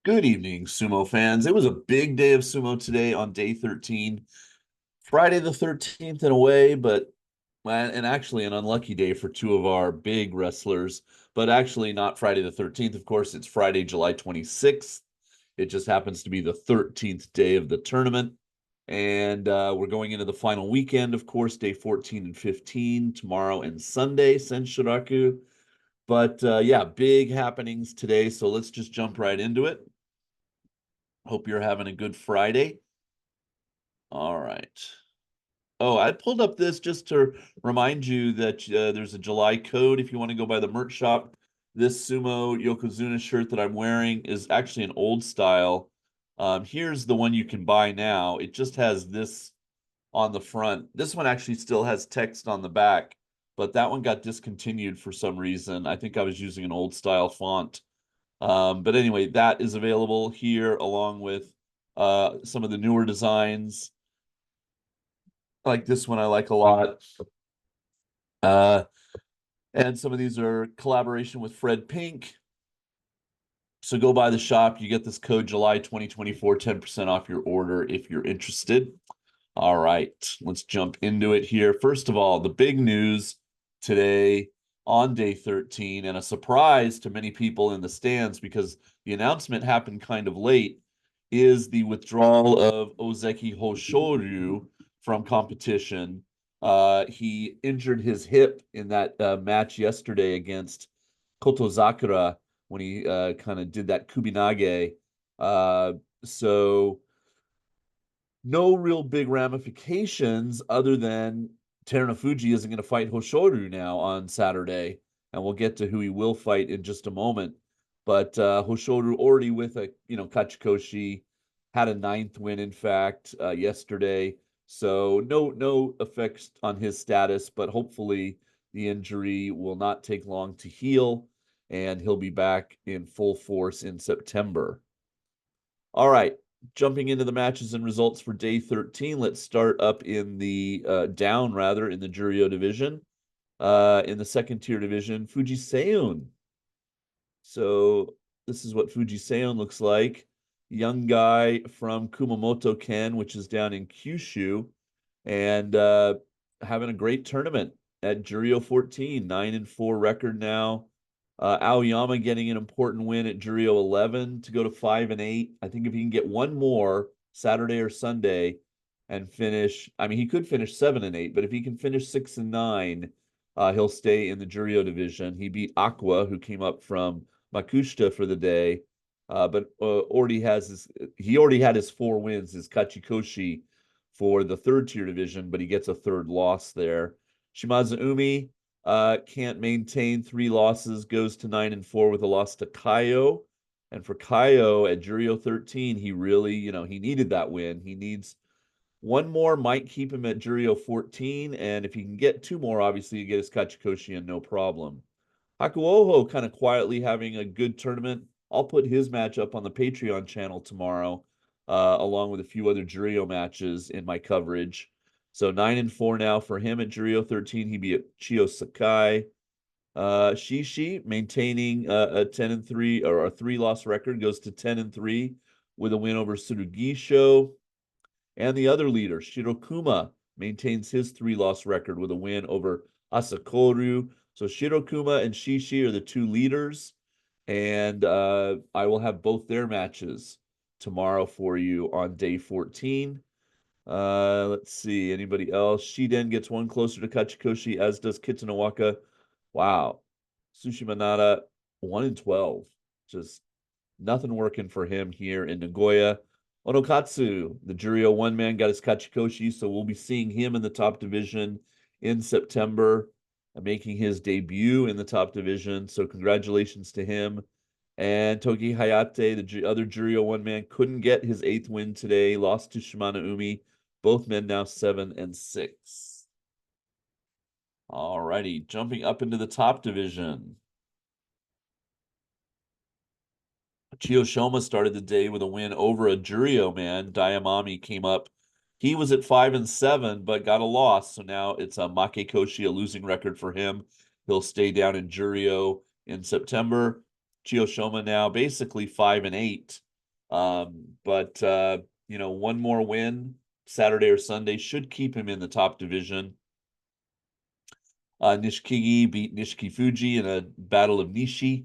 Good evening, sumo fans. It was a big day of sumo today on day 13. Friday the 13th in a way, but and actually an unlucky day for two of our big wrestlers, but actually not Friday the 13th. Of course, it's Friday, July 26th. It just happens to be the 13th day of the tournament. And we're going into the final weekend, of course, day 14 and 15, tomorrow and Sunday, Senshuraku. But yeah, big happenings today. So let's just jump right into it. Hope you're having a good Friday. All right. Oh, I pulled up this just to remind you that there's a July code if you want to go by the merch shop. This Sumo Yokozuna shirt that I'm wearing is actually an old style. Here's the one you can buy now. It just has this on the front. This one actually still has text on the back, but that one got discontinued for some reason. I think I was using an old style font. But anyway, that is available here along with some of the newer designs. Like this one, I like a lot. Uh, and some of these are collaboration with Fred Pink. So go by the shop. You get this code July 2024, 10% off your order if you're interested. All right, let's jump into it here. First of all, the big news today on day 13, and a surprise to many people in the stands because the announcement happened kind of late, is the withdrawal of Ozeki Hoshoryu from competition. He injured his hip in that match yesterday against Kotozakura when he kind of did that kubinage. So no real big ramifications other than Terunofuji isn't going to fight Hoshoryu now on Saturday, and we'll get to who he will fight in just a moment. But Hoshoryu already with a kachikoshi had a ninth win, in fact, yesterday. So no effects on his status, but hopefully the injury will not take long to heal, and he'll be back in full force in September. All right, jumping into the matches and results for day 13. Let's start up in the down rather in the Juryo division. In the second tier division, Fuji Seiyun. So this is what Fuji Seiyun looks like. Young guy from Kumamoto Ken, which is down in Kyushu, and having a great tournament at Juryo 14, 9-4 record now. Aoyama getting an important win at Juryo 11 to go to 5-8. I think if he can get one more Saturday or Sunday and finish, I mean, he could finish 7-8, but if he can finish 6-9, he'll stay in the Juryo division. He beat Aqua, who came up from Makushita for the day, but he already had his 4 wins, his kachikoshi for the third tier division, but he gets a third loss there. Shimazu Umi can't maintain 3 losses, goes to 9-4 with a loss to Kaio. And for Kaio at Juryo 13, he really, he needed that win. He needs one more, might keep him at Juryo 14. And if he can get 2 more, obviously, you get his Kachikoshi and no problem. Hakuoho kind of quietly having a good tournament. I'll put his match up on the Patreon channel tomorrow, along with a few other Juryo matches in my coverage. So 9-4 now for him at Juryo 13. He beat Chio Sakai. Shishi maintaining a 10-3 or a 3-loss record, goes to 10-3 with a win over Tsurugisho. And the other leader, Shirokuma, maintains his 3-loss record with a win over Asakoru. So Shirokuma and Shishi are the 2 leaders, and I will have both their matches tomorrow for you on day 14. Let's see, anybody else? Shiden gets one closer to Kachikoshi, as does Kitanowaka. Wow. Sushimanada, 1-12. Just nothing working for him here in Nagoya. Onokatsu, the Juryo one-man, got his Kachikoshi, so we'll be seeing him in the top division in September, making his debut in the top division. So congratulations to him. And Toki Hayate, the other Juryo one-man, couldn't get his 8th win today, lost to Shimano Umi. Both men now 7-6. All righty, jumping up into the top division. Chiyoshima started the day with a win over a Juryo man. Dayamami came up. He was at 5-7, but got a loss. So now it's a Makekoshi, a losing record for him. He'll stay down in Juryo in September. Chiyoshima now basically 5-8 But one more win Saturday or Sunday should keep him in the top division. Nishikigi beat Nishikifuji in a battle of Nishi.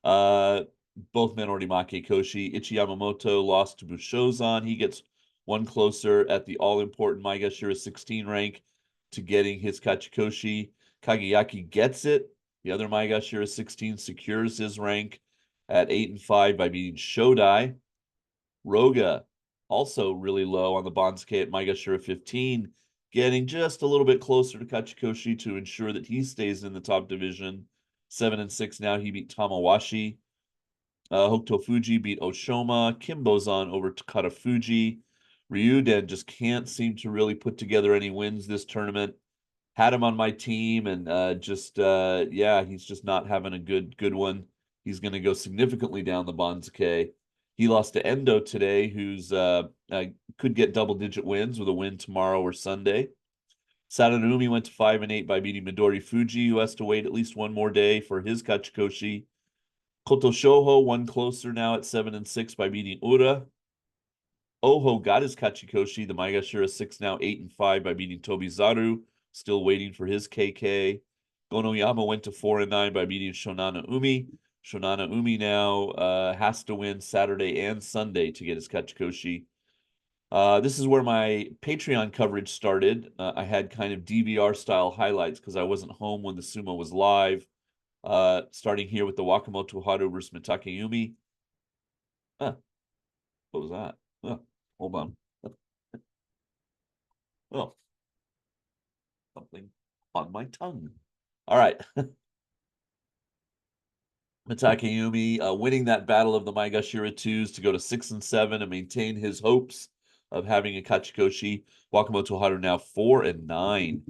uh, Both men already Makekoshi. Ichi Yamamoto lost to Bushozan. He gets one closer at the all-important Maegashira 16 rank to getting his Kachikoshi. Kagayaki gets it. The other Maegashira 16 secures his rank at 8-5 by beating Shodai. Roga, also really low on the Bansuke at Maegashira 15, getting just a little bit closer to Kachikoshi to ensure that he stays in the top division. 7-6 now. He beat Tamawashi. Hokutofuji beat Oshoma. Kimbozan over Takata Fuji. Ryuden just can't seem to really put together any wins this tournament. Had him on my team, and he's just not having a good one. He's going to go significantly down the Bansuke. He lost to Endo today, who's could get double-digit wins with a win tomorrow or Sunday. Sadanumi went to 5-8 by beating Midori Fuji, who has to wait at least one more day for his Kachikoshi. Koto Shoho one closer now at 7-6 by beating Ura. Oho got his Kachikoshi. The Maegashira 6 now 8-5 by beating Tobizaru. Still waiting for his KK. Gonoyama went to 4-9 by beating Shonana Umi. Shonana Umi now has to win Saturday and Sunday to get his Kachikoshi. This is where my Patreon coverage started. I had kind of DVR style highlights because I wasn't home when the sumo was live. Starting here with the Wakamoto Haru versus Mitake Yumi. What was that? Hold on. Oh, something on my tongue. All right. Mitake Yumi winning that battle of the Maegashira 2s to go to 6-7 and maintain his hopes of having a Kachikoshi. Wakamoto Haru now 4-9.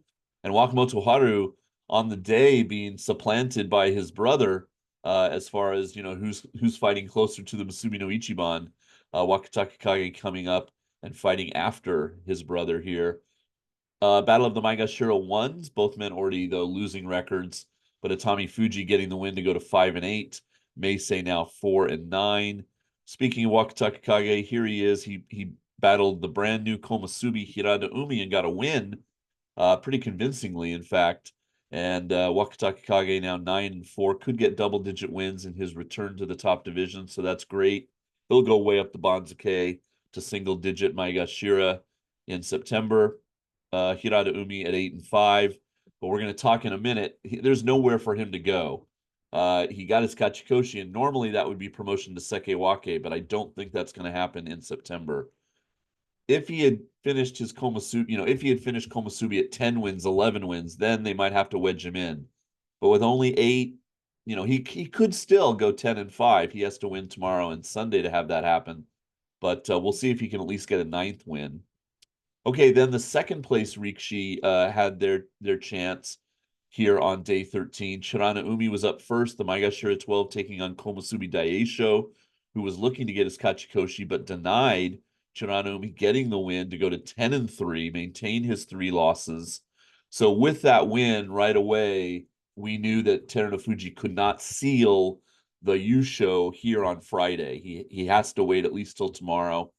And Wakamoto Haru on the day being supplanted by his brother as far as who's fighting closer to the Musubi no Ichiban. Wakatake Kage coming up and fighting after his brother here. Battle of the Maegashira 1s, both men already, though, losing records, but Atami Fuji getting the win to go to 5-8. Meisei now 4-9. Speaking of Wakatake Kage, here he is. He battled the brand new Komusubi Hirada Umi and got a win, pretty convincingly, in fact. And Wakatake Kage now 9-4, could get double-digit wins in his return to the top division, so that's great. He'll go way up the Banzuke to single-digit Maegashira in September. Hirada Umi at 8-5, but we're going to talk in a minute. There's nowhere for him to go. He got his Kachikoshi, and normally that would be promotion to Sekewake, but I don't think that's going to happen in September. If he had finished his Komusubi, if he had finished Komusubi at 10 wins, 11 wins, then they might have to wedge him in. But with only 8, he could still go 10-5. He has to win tomorrow and Sunday to have that happen. But we'll see if he can at least get a 9th win. Okay, then the second place Rikishi had their chance here on day 13. Chirana Umi was up first, the Maegashira 12 taking on Komusubi Daisho, who was looking to get his Kachikoshi but denied. Chirana Umi getting the win to go to 10-3, maintain his 3 losses. So with that win right away, we knew that Terunofuji could not seal the yusho here on Friday. He has to wait at least till tomorrow.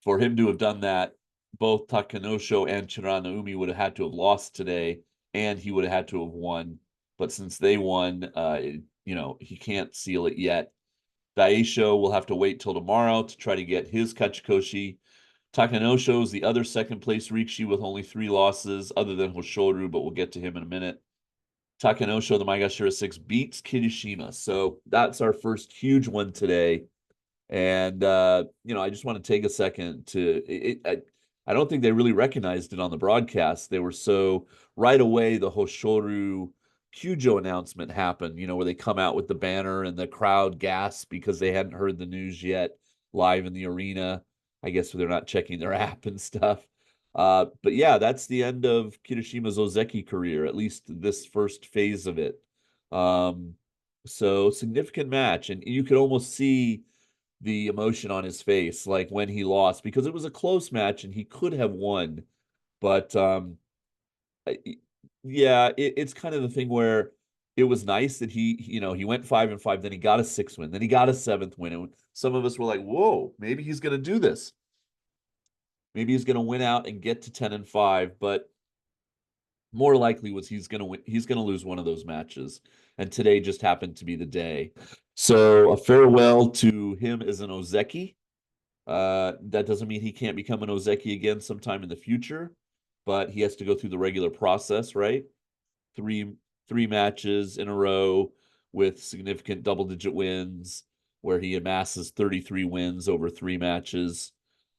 For him to have done that, both Takakeisho and Chirana Umi would have had to have lost today, and he would have had to have won. But since they won, he can't seal it yet. Daisho will have to wait till tomorrow to try to get his Kachikoshi. Takakeisho is the other second place Rikishi with only 3 losses, other than Hoshoryu, but we'll get to him in a minute. Takakeisho, the Maegashira 6, beats Kirishima. So that's our first huge one today. And I just want to take a second to I don't think they really recognized it on the broadcast. They were so right away the Hoshoryu Kyujo announcement happened, where they come out with the banner and the crowd gasps because they hadn't heard the news yet live in the arena. I guess they're not checking their app and stuff. But yeah, that's the end of Kirishima's Ozeki career, at least this first phase of it. So significant match, and you could almost see the emotion on his face, like when he lost, because it was a close match and he could have won. But yeah, it's kind of the thing where it was nice that he went 5-5, then he got a 6th win, then he got a 7th win. And some of us were like, whoa, maybe he's going to do this. Maybe he's going to win out and get to 10-5, but more likely was he's going to win. He's going to lose one of those matches. And today just happened to be the day. So a farewell to him as an Ozeki. That doesn't mean he can't become an Ozeki again sometime in the future, but he has to go through the regular process, right? Three three matches in a row with significant double-digit wins, where he amasses 33 wins over 3 matches.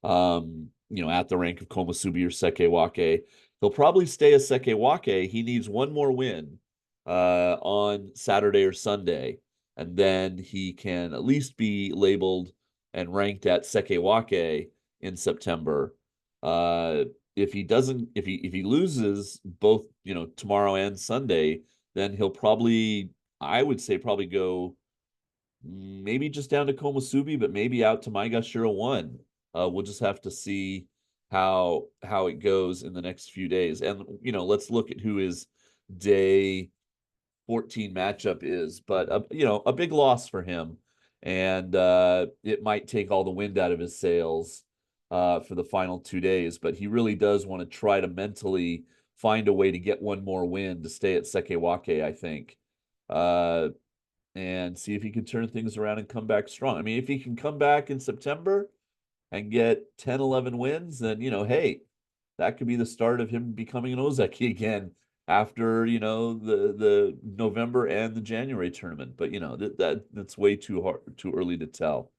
At the rank of Komusubi or Sekewake. He'll probably stay as Sekewake. He needs one more win on Saturday or Sunday, and then he can at least be labeled and ranked at Sekewake in September. If he loses both, tomorrow and Sunday, then he'll probably, I would say, probably go maybe just down to Komusubi, but maybe out to Maegashira 1. We'll just have to see how it goes in the next few days. And let's look at who his day 14 matchup is. But a big loss for him, and it might take all the wind out of his sails for the final 2 days. But he really does want to try to mentally find a way to get one more win to stay at Sekewake, I think. And see if he can turn things around and come back strong. I mean, if he can come back in September and get 10, 11 wins, then, hey, that could be the start of him becoming an Ozeki again after, the November and the January tournament. But, that's way too early to tell.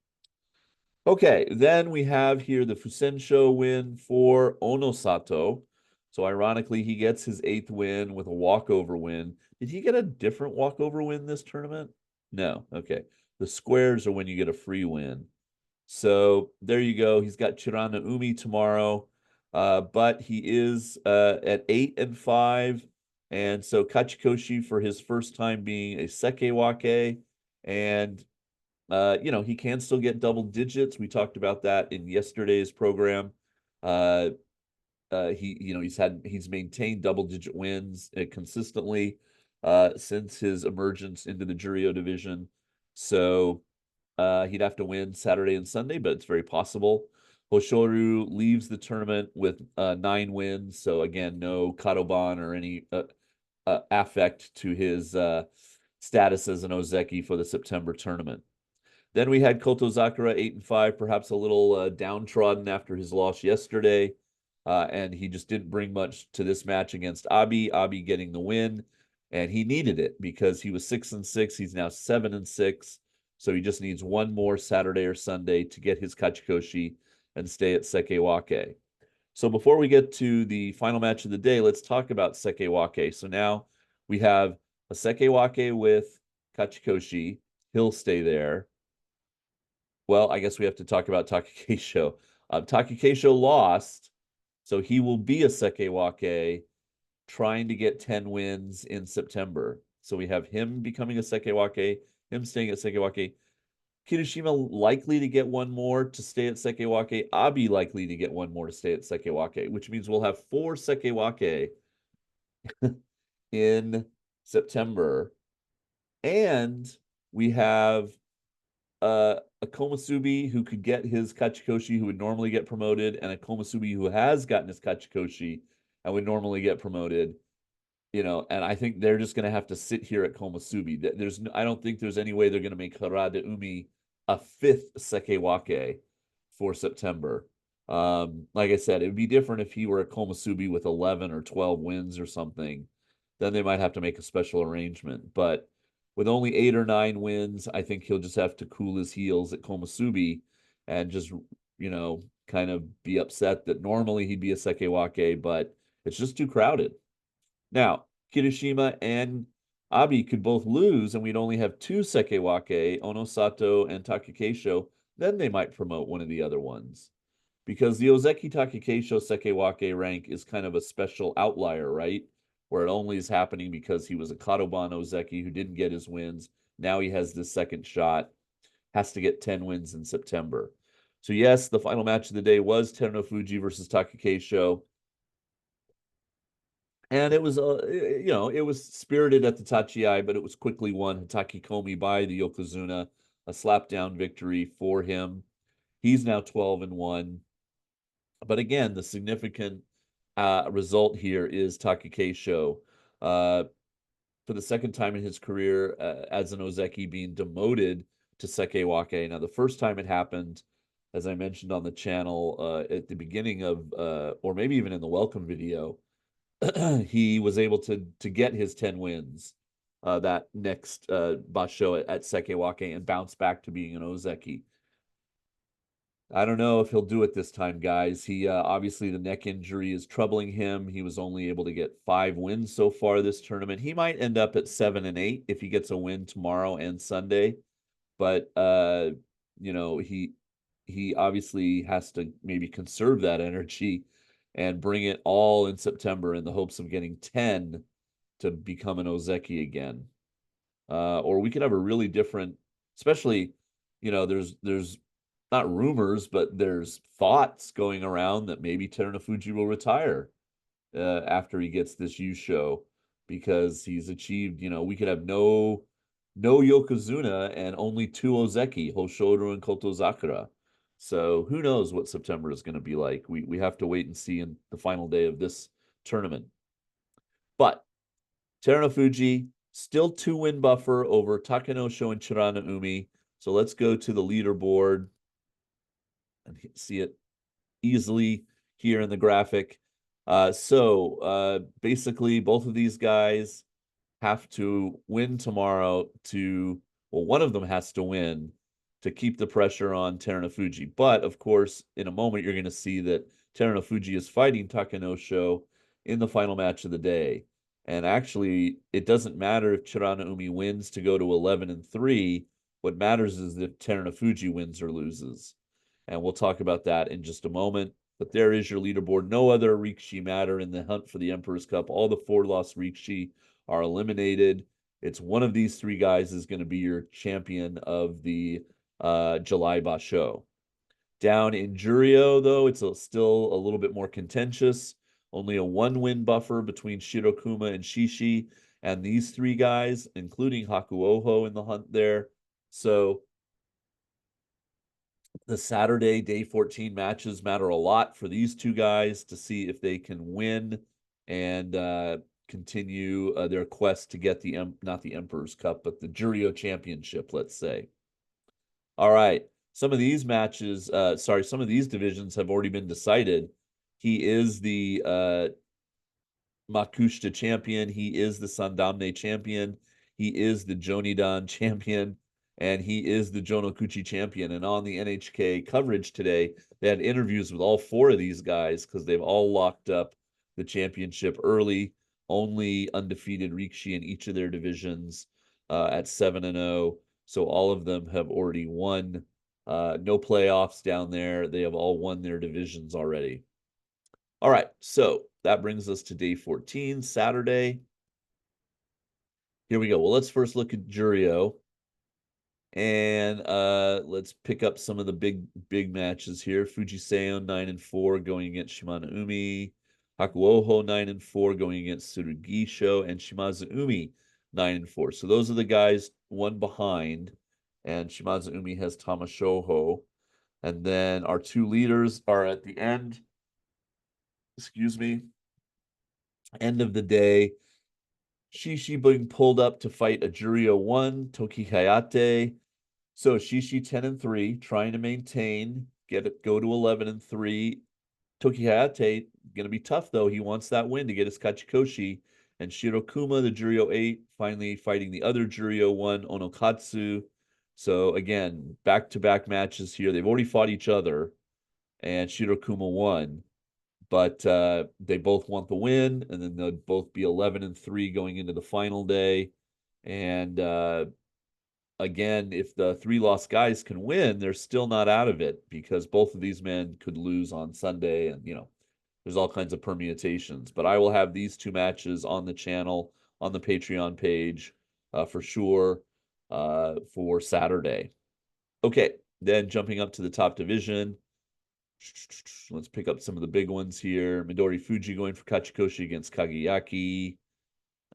Okay, then we have here the Fusensho win for Onosato. So ironically, he gets his 8th win with a walkover win. Did he get a different walkover win this tournament? No. Okay. The squares are when you get a free win. So there you go. He's got Chirana Umi tomorrow, but he is at 8-5. And so Kachikoshi for his first time being a Sekewake. And he can still get double digits. We talked about that in yesterday's program. He's maintained double-digit wins consistently since his emergence into the Juryo division. So he'd have to win Saturday and Sunday, but it's very possible. Hoshoryu leaves the tournament with 9 wins. So again, no Kadoban or any affect to his status as an Ozeki for the September tournament. Then we had Kotozakura 8-5, perhaps a little downtrodden after his loss yesterday. And he just didn't bring much to this match against Abi. Abi getting the win, and he needed it because he was 6-6. He's now 7-6. So he just needs one more Saturday or Sunday to get his kachikoshi and stay at Sekewake. So before we get to the final match of the day, let's talk about Sekewake. So now we have a Sekewake with kachikoshi. He'll stay there. Well, I guess we have to talk about Takakeisho. Takakeisho lost, so he will be a Sekewake trying to get 10 wins in September. So we have him becoming a Sekewake, him staying at Sekewake. Kirishima likely to get one more to stay at Sekewake. Abi likely to get one more to stay at Sekewake, which means we'll have 4 Sekewake in September. And we have a Komusubi who could get his kachikoshi, who would normally get promoted, and a Komusubi who has gotten his kachikoshi and would normally get promoted. And I think they're just going to have to sit here at Komusubi. I don't think there's any way they're going to make Harada Umi a 5th Sekewake for September. Like I said, it would be different if he were a Komusubi with 11 or 12 wins or something. Then they might have to make a special arrangement. But with only 8 or 9 wins, I think he'll just have to cool his heels at Komusubi and just, kind of be upset that normally he'd be a Sekewake, but it's just too crowded. Now, Kirishima and Abi could both lose, and we'd only have 2 Sekewake, Onosato and Takakeisho. Then they might promote one of the other ones. Because the Ozeki Takakeisho Sekewake rank is kind of a special outlier, right? Where it only is happening because he was a Kadoban Ozeki who didn't get his wins. Now he has this second shot, has to get 10 wins in September. So yes, the final match of the day was Terunofuji versus Takakeisho. And it was, it was spirited at the Tachiai, but it was quickly won Takikomi by the Yokozuna, a slapdown victory for him. He's now 12-1. But again, the significant result here is Takakeisho, for the second time in his career as an Ozeki, being demoted to Sekeiwake. Now, the first time it happened, as I mentioned on the channel at the beginning of, or maybe even in the welcome video, he was able to get his 10 wins that next basho at Sekeiwake and bounce back to being an Ozeki. I don't know if he'll do it this time, guys. He obviously, the neck injury is troubling him. He was only able to get 5 wins so far this tournament. He might end up at 7-8 if he gets a win tomorrow and Sunday. But he obviously has to maybe conserve that energy and bring it all in September in the hopes of getting 10 to become an Ozeki again. Or we could have a really different, especially, there's not rumors, but there's thoughts going around that maybe Terunofuji will retire after he gets this yusho, because he's achieved, we could have no Yokozuna and only 2 Ozeki, Hoshoryu and Kotozakura. So who knows what September is going to be like. We have to wait and see in the final day of this tournament. But Terunofuji, still 2-win buffer over Takakeisho and Chiranaumi. So let's go to the leaderboard and see it easily here in the graphic. Basically, both of these guys have to win tomorrow well, one of them has to win to keep the pressure on Terunofuji. But, of course, in a moment, you're going to see that Terunofuji is fighting Takakeisho in the final match of the day. And actually, it doesn't matter if Chiranaumi wins to go to 11-3. What matters is if Terunofuji wins or loses. And we'll talk about that in just a moment. But there is your leaderboard. No other Rikishi matter in the hunt for the Emperor's Cup. All the 4-loss Rikishi are eliminated. It's one of these 3 guys is going to be your champion of the July Basho. Down in Juryo, though, it's still a little bit more contentious. Only a 1-win buffer between Shirokuma and Shishi, and these 3 guys, including Hakuoho in the hunt there. So the Saturday day 14 matches matter a lot for these 2 guys to see if they can win and continue their quest to get not the Emperor's Cup, but the Juryo Championship, let's say. All right. Some of these matches, some of these divisions have already been decided. He is the Makushita champion. He is the Sandamne champion. He is the Jonidan champion. And he is the Jonokuchi champion. And on the NHK coverage today, they had interviews with all 4 of these guys because they've all locked up the championship early. Only undefeated Rikishi in each of their divisions at 7-0. So all of them have already won. No playoffs down there. They have all won their divisions already. All right, so that brings us to day 14, Saturday. Here we go. Well, let's first look at Juryo. And let's pick up some of the big matches here. Fujiseon 9-4 going against Shimanoumi. Hakuoho 9-4 going against Tsurugisho, and Shimazuumi 9-4. So those are the guys one behind, and Shimazuumi has Tamashoho. And then our 2 leaders are at the end. End of the day. Shishi being pulled up to fight a Juryo 1, Toki Hayate. So Shishi 10-3, trying to maintain, go to 11-3. Toki Hayate going to be tough though. He wants that win to get his kachikoshi. And Shirokuma, the Juryo 8, finally fighting the other Juryo 1, Onokatsu. So again, back-to-back matches here. They've already fought each other, and Shirokuma won. But they both want the win, and then they'll both be 11-3 going into the final day. And again, if the 3 lost guys can win, they're still not out of it, because both of these men could lose on Sunday, and there's all kinds of permutations. But I will have these 2 matches on the channel, on the Patreon page, for sure, for Saturday. Okay, then jumping up to the top division. Let's pick up some of the big ones here. Midori Fuji going for kachikoshi against Kageyaki.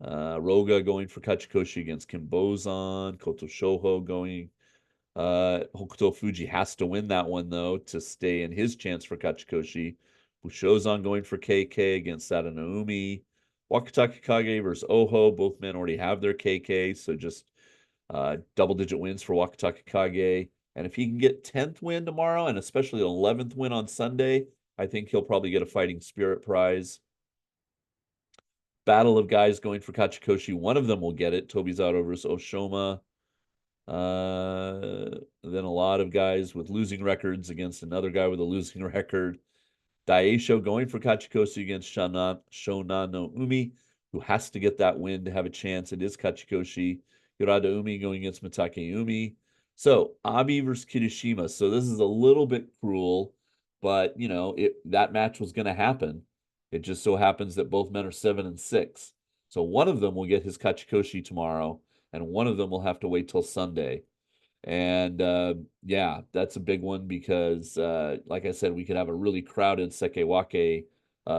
Roga going for kachikoshi against Kimbozan. Koto Shoho going. Hokuto Fuji has to win that one, though, to stay in his chance for kachikoshi. Bushozan going for KK against Sadanoumi. Wakataka Kage versus Oho. Both men already have their KK, so just double-digit wins for Wakataka Kage. And if he can get 10th win tomorrow, and especially 11th win on Sunday, I think he'll probably get a Fighting Spirit prize. Battle of guys going for kachikoshi. One of them will get it. Tobizawa versus Oshoma. Then a lot of guys with losing records against another guy with a losing record. Daisho going for kachikoshi against Shonan no Umi, who has to get that win to have a chance. It is kachikoshi. Hirada Umi going against Mitake Umi. So Abi versus Kirishima. So this is a little bit cruel, but you know, that match was going to happen. It just so happens that both men are 7 and 6. So one of them will get his kachikoshi tomorrow, and one of them will have to wait till Sunday. And yeah, that's a big one because, like I said, we could have a really crowded Sekewake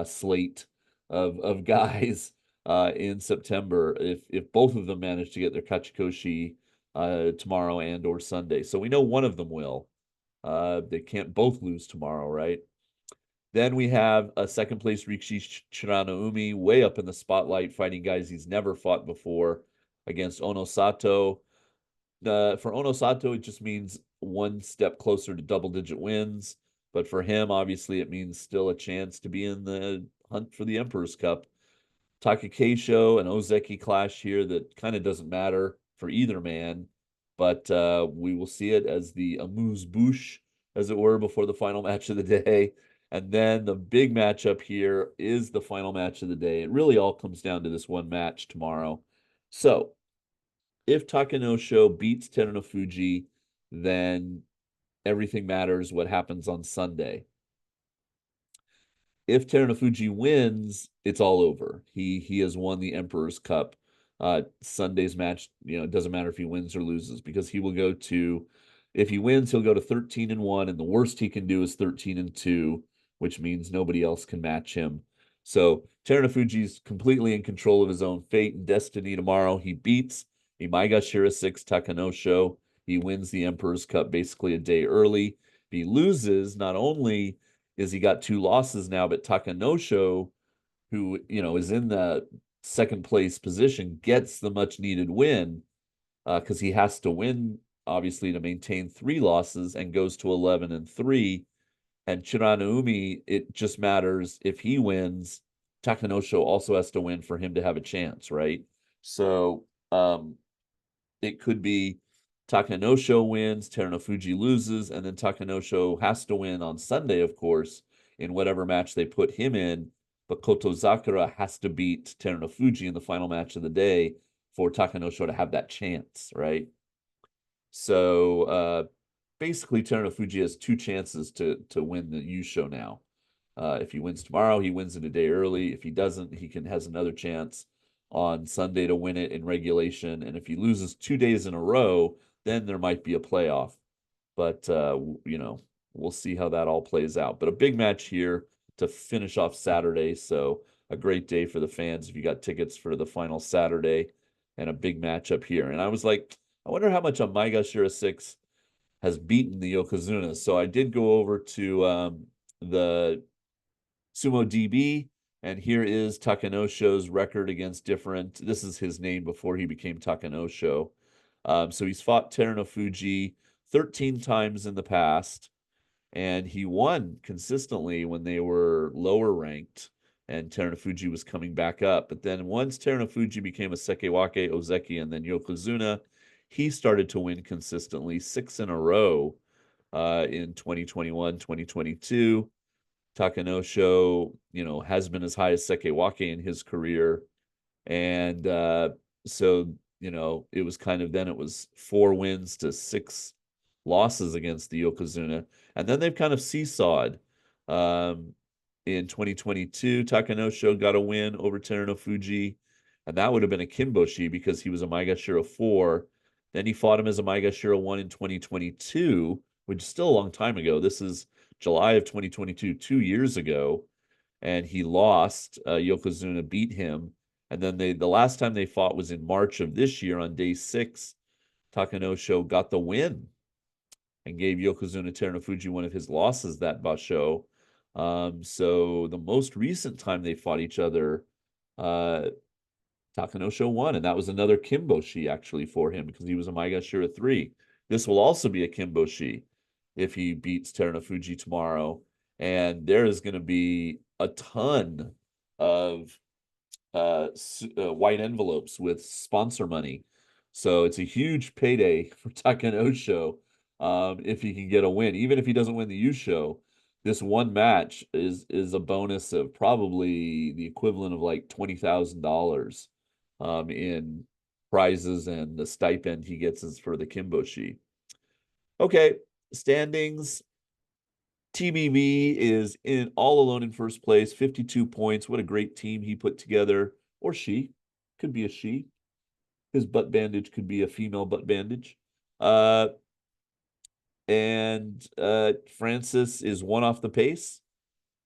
slate of guys in September if both of them manage to get their kachikoshi tomorrow and or Sunday. So we know one of them will. They can't both lose tomorrow, right? Then we have a second place Rikishi Chiranoumi way up in the spotlight, fighting guys he's never fought before against Onosato. For Onosato, it just means one step closer to double-digit wins. But for him, obviously, it means still a chance to be in the hunt for the Emperor's Cup. Takakeisho and Ozeki clash here that kind of doesn't matter for either man, but we will see it as the amuse-bouche, as it were, before the final match of the day. And then the big matchup here is the final match of the day. It really all comes down to this one match tomorrow. So if Takanosho beats Terunofuji, then everything matters what happens on Sunday. If Terunofuji wins, it's all over. He has won the Emperor's Cup. Sunday's match, you know, it doesn't matter if he wins or loses because he will go to, if he wins, he'll go to 13 and 1, and the worst he can do is 13 and 2, which means nobody else can match him. So Terunofuji's completely in control of his own fate and destiny tomorrow. He beats Imagashira 6 Takanosho. He wins the Emperor's Cup basically a day early. If he loses, not only is he got 2 losses now, but Takanosho, who, you know, is in the second place position, gets the much needed win because he has to win, obviously, to maintain 3 losses and goes to 11 and 3. And Chiranoumi, it just matters if he wins, Takanosho also has to win for him to have a chance, right? So it could be Takanosho wins, Terunofuji loses, and then Takanosho has to win on Sunday, of course, in whatever match they put him in. But Kotozakura has to beat Terunofuji in the final match of the day for Takanosho to have that chance, right? So basically, Terunofuji has 2 chances to win the yusho now. If he wins tomorrow, he wins it a day early. If he doesn't, he has another chance on Sunday to win it in regulation. And if he loses 2 days in a row, then there might be a playoff. But, you know, we'll see how that all plays out. But a big match here to finish off Saturday. So a great day for the fans if you got tickets for the final Saturday, and a big matchup here. And I was like, I wonder how much Maegashira 6 has beaten the Yokozuna. So I did go over to the Sumo DB, and here is Takanosho's record against different. This is his name before he became Takanosho. So he's fought Terunofuji 13 times in the past, and he won consistently when they were lower ranked and Terunofuji was coming back up. But then once Terunofuji became a Sekewake, Ozeki, and then Yokozuna, he started to win consistently 6 in a row in 2021, 2022. Takanosho, you know, has been as high as Sekewake in his career. And so, you know, it was kind of, then it was 4 wins to 6 losses against the Yokozuna. And then they've kind of seesawed. In 2022, Takanosho got a win over Terunofuji, and that would have been a Kimboshi because he was a Maegashira 4. Then he fought him as a Maegashira 1 in 2022, which is still a long time ago. This is July of 2022, 2 years ago, and he lost. Yokozuna beat him, and then the last time they fought was in March of this year on day 6. Takakeisho got the win and gave Yokozuna Terunofuji one of his losses that basho. So the most recent time they fought each other, Takakeisho won, and that was another Kimboshi actually for him because he was a Maegashira 3. This will also be a Kimboshi if he beats Terunofuji tomorrow. And there is going to be a ton of white envelopes with sponsor money. So it's a huge payday for Takakeisho if he can get a win. Even if he doesn't win the yusho, this one match is a bonus of probably the equivalent of like $20,000 in prizes, and the stipend he gets is for the Kimboshi. Okay, standings. TBB is in all alone in first place, 52 points. What a great team he put together. Or she. Could be a she. His butt bandage could be a female butt bandage. And Francis is one off the pace.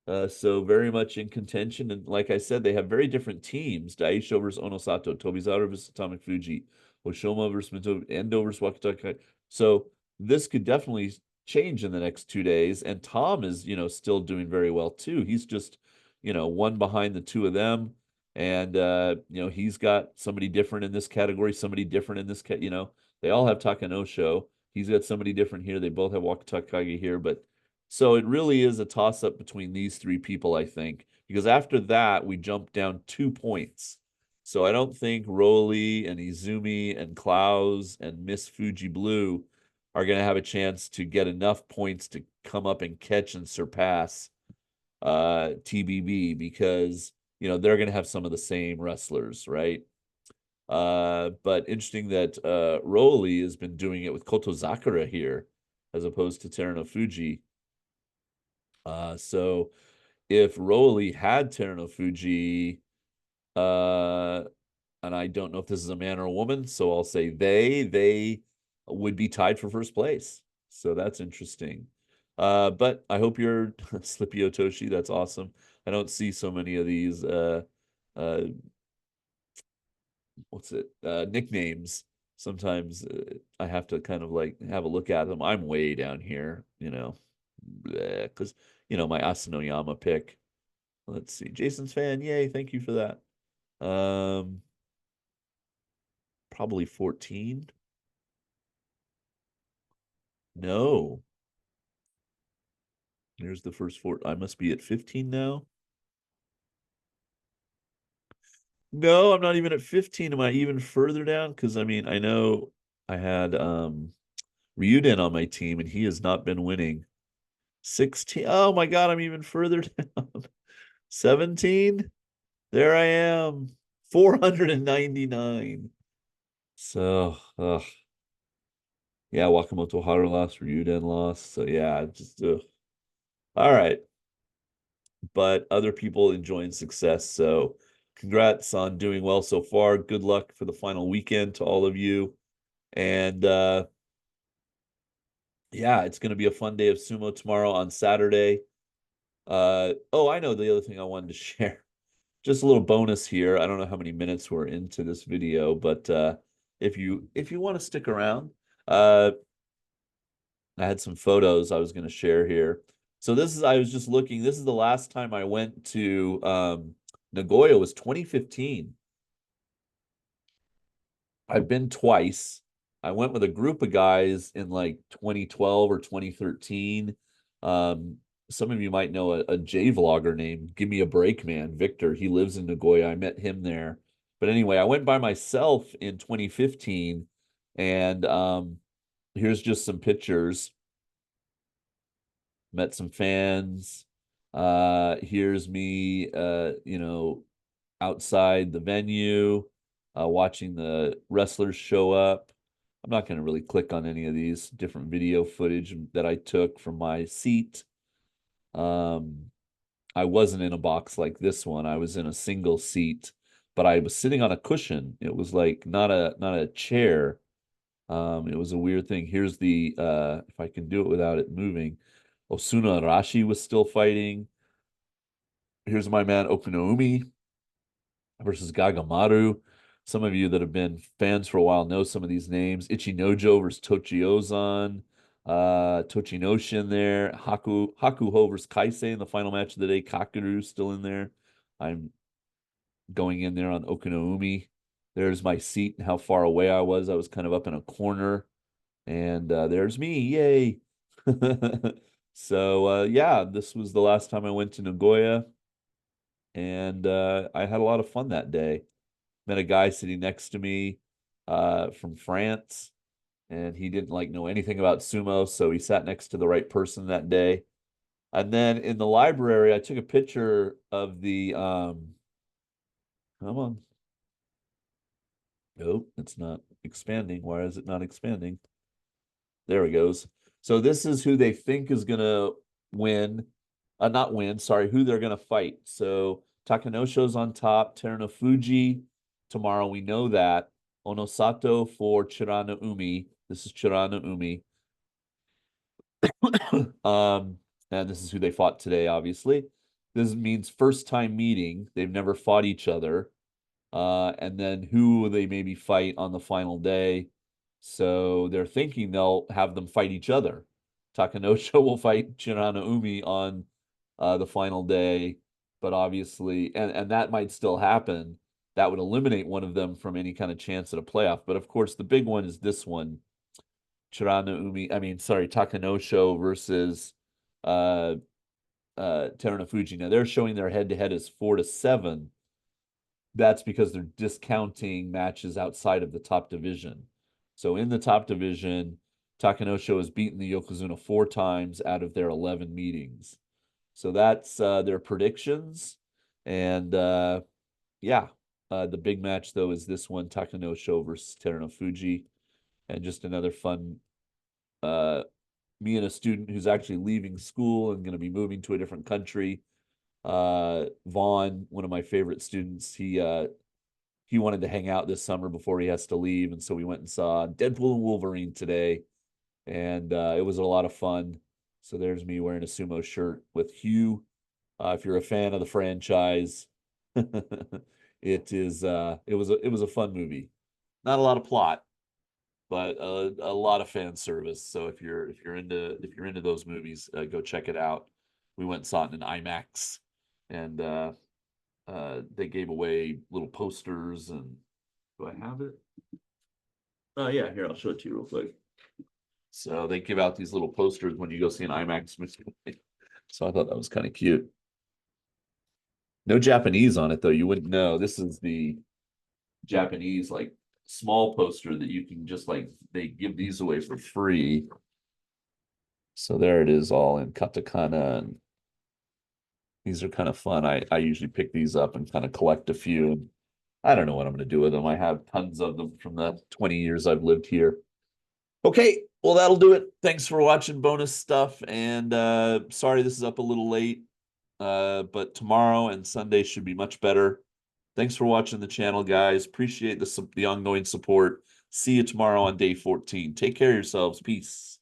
So very much in contention. And like I said, they have very different teams. Daisho versus Onosato, Tobizaru versus Atomic Fuji, Oshoma versus Endo versus Wakataka. So this could definitely change in the next 2 days. And Tom is, still doing very well too. He's just, one behind the two of them. And, he's got somebody different in this category, somebody different in this, they all have Takakeisho. He's got somebody different here. They both have Wakatakage here, but so it really is a toss-up between these three people, I think, because after that, we jump down 2 points. So I don't think Rowley and Izumi and Klaus and Miss Fuji Blue are going to have a chance to get enough points to come up and catch and surpass TBB because, they're going to have some of the same wrestlers, right? But interesting that Rowley has been doing it with Kotozakura here as opposed to Terunofuji. So if Rowley had Terunofuji, and I don't know if this is a man or a woman, so I'll say they would be tied for first place. So that's interesting. But I hope you're Slippy Otoshi. That's awesome. I don't see so many of these nicknames. Sometimes I have to kind of like have a look at them. I'm way down here, because my Asanoyama pick. Let's see. Jason's fan. Yay, thank you for that. Probably 14. No. There's the first four. I must be at 15 now. No, I'm not even at 15. Am I even further down? Because I mean, I know I had Ryuden on my team and he has not been winning. 16. Oh my God, I'm even further down. 17. There I am. 499. So, yeah, Wakamoto Haru lost, Ryuden lost. So yeah, just all right. But other people enjoying success. So congrats on doing well so far. Good luck for the final weekend to all of you. And yeah, it's going to be a fun day of sumo tomorrow on Saturday. Oh, I know the other thing I wanted to share. Just a little bonus here. I don't know how many minutes we're into this video, but if you want to stick around, I had some photos I was going to share here. So I was just looking, this is the last time I went to Nagoya was 2015. I've been twice. I went with a group of guys in like 2012 or 2013. Some of you might know a J vlogger named Give Me a Break Man, Victor. He lives in Nagoya. I met him there. But anyway, I went by myself in 2015, and here's just some pictures. Met some fans. Here's me, outside the venue, watching the wrestlers show up. I'm not going to really click on any of these different video footage that I took from my seat. I wasn't in a box like this one. I was in a single seat, but I was sitting on a cushion. It was like not a chair. It was a weird thing. Here's the if I can do it without it moving. Osuna Arashi was still fighting. Here's my man Okunoumi versus Gagamaru. Some of you that have been fans for a while know some of these names. Ichinojo versus Tochiozan. Tochinoshin there. Hakuho versus Kaisei in the final match of the day. Kakuru still in there. I'm going in there on Okunoumi. There's my seat and how far away I was. I was kind of up in a corner. And there's me. Yay. So yeah, this was the last time I went to Nagoya. And I had a lot of fun that day. Met a guy sitting next to me from France, and he didn't like know anything about sumo, so he sat next to the right person that day. And then in the library, I took a picture of the come on. Oh, it's not expanding. Why is it not expanding? There it goes. So this is who they think is gonna win. Not win, sorry, who they're gonna fight. So Takanosho's on top, Terunofuji. Tomorrow we know that. Onosato for Chirana Umi. This is Chirana Umi. And this is who they fought today, obviously. This means first time meeting. They've never fought each other. And then who they maybe fight on the final day. So they're thinking they'll have them fight each other. Takanosho will fight Chirana Umi on the final day, but obviously, and that might still happen. That would eliminate one of them from any kind of chance at a playoff. But of course, the big one is this one, Takanosho versus Terunofuji. Now they're showing their head-to-head as 4-7. That's because they're discounting matches outside of the top division. So in the top division, Takanosho has beaten the Yokozuna 4 times out of their 11 meetings. So that's their predictions. And yeah, the big match, though, is this one, Takanosho versus Terunofuji. And just another fun, me and a student who's actually leaving school and going to be moving to a different country. Vaughn, one of my favorite students, he wanted to hang out this summer before he has to leave. And so we went and saw Deadpool and Wolverine today. And it was a lot of fun. So there's me wearing a sumo shirt with Hugh. If you're a fan of the franchise, it was a fun movie. Not a lot of plot, but a lot of fan service. So if you're into those movies, go check it out. We went and saw it in an IMAX, and they gave away little posters. And do I have it? Oh yeah, here, I'll show it to you real quick. So they give out these little posters when you go see an IMAX movie. So I thought that was kind of cute. No Japanese on it though. You wouldn't know. This is the Japanese like small poster that you can just like they give these away for free. So there it is, all in katakana, and these are kind of fun. I usually pick these up and kind of collect a few. And I don't know what I'm going to do with them. I have tons of them from the 20 years I've lived here. Okay, well, that'll do it. Thanks for watching bonus stuff. And sorry this is up a little late, but tomorrow and Sunday should be much better. Thanks for watching the channel, guys. Appreciate the ongoing support. See you tomorrow on day 14. Take care of yourselves. Peace.